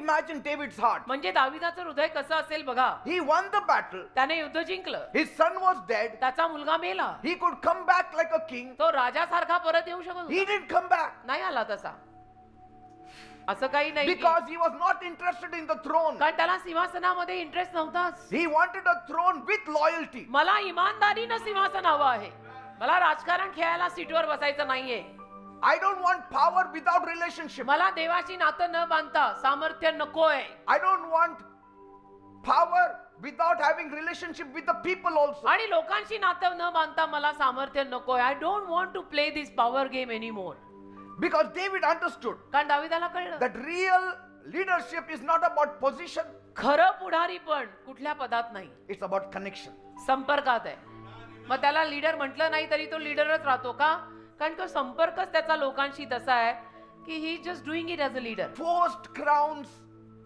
imagine David's heart. म्हणजे दाविदाचं हृदय कसं असेल बघा. He won the battle. त्याने युद्ध जिंकलं. His son was dead. त्याचा मुलगा मेला. He could come back like a king. तो राजासारखा परत येऊ शकत He होता. didn't come back नाही आला तसा. असं काही नाही की- because he was not interested in the throne. कारण त्याला सिंहासनामध्ये इंटरेस्ट नव्हताच. He wanted a throne with loyalty. मला इमानदारीनं सिंहासन हवं आहे. मला राजकारण खेळायला सीटवर बसायचं नाहीये. I don't want power without relationship. मला देवाशी नातं न बांधता सामर्थ्य नकोय. I don't want power without having relationship with the people also. आणि लोकांशी नातं न बांधता मला सामर्थ्य नकोय. I don't want to play this power game anymore. Because David understood कारण दाविदाला कळलं that real leadership is not about position, खरं पुढारी पण कुठल्या पदात नाही, it's about connection. संपर्कात आहे. मग त्याला लीडर म्हटलं नाही तरी तो लीडरच राहतो का? कारण तो संपर्कच त्याचा लोकांशी तसा आहे की he just doing it as a leader. Forced crowns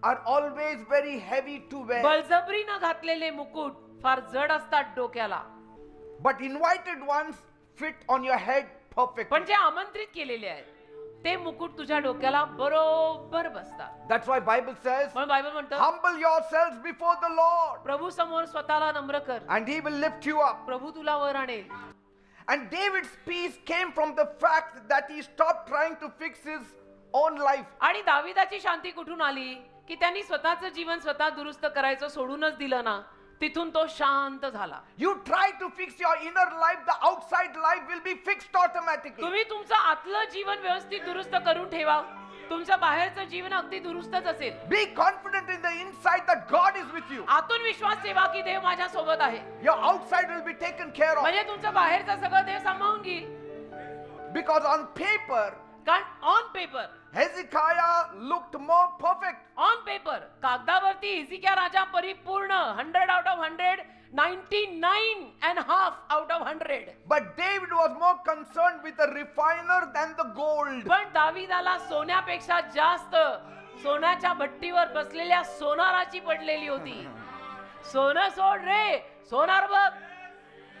are always very heavy to wear, बळजबरीनं घातलेले मुकुट फार जड असतात डोक्याला. but invited ones fit on your head perfectly. पण जे आमंत्रित केलेले आहेत ते मुकुट तुझ्या डोक्याला बरोबर बसतात. That's why Bible says, म्हणून बायबल म्हणतं humble yourselves before the Lord प्रभू समोर स्वतःला नम्र कर, and he will lift you up. प्रभू तुला वर आणेल. And David's peace came from the fact that he stopped trying to fix his own life. आणि दाविदाची शांती कुठून आली की त्यांनी स्वतःचं जीवन स्वतः दुरुस्त करायचं सोडूनच दिलं ना, तिथून तो शांत झाला. You try to fix your inner life, the outside life will be fixed automatically. तुम्ही तुमचं आतलं जीवन व्यवस्थित दुरुस्त करून ठेवा, तुमचं बाहेरचं जीवन अगदी दुरुस्तच असेल. Be confident in the inside that God is with you. आतून विश्वास ठेवा की देव माझ्या सोबत आहे. Your outside will be taken care of. म्हणजे तुमचं बाहेरचं सगळं देव सांभाळून घेईल. Because on paper, कारण on paper Hezekiah looked more perfect. On paper कागदावरती हिजकिया राजा परिपूर्ण 100 out of 100, 99.5 out of 100. But David was more concerned with the refiner than the gold. पण दाविदाला सोन्यापेक्षा जास्त सोन्याच्या भट्टीवर बसलेल्या सोनाराची पडलेली होती. सोनं सोड रे, सोनार बघ.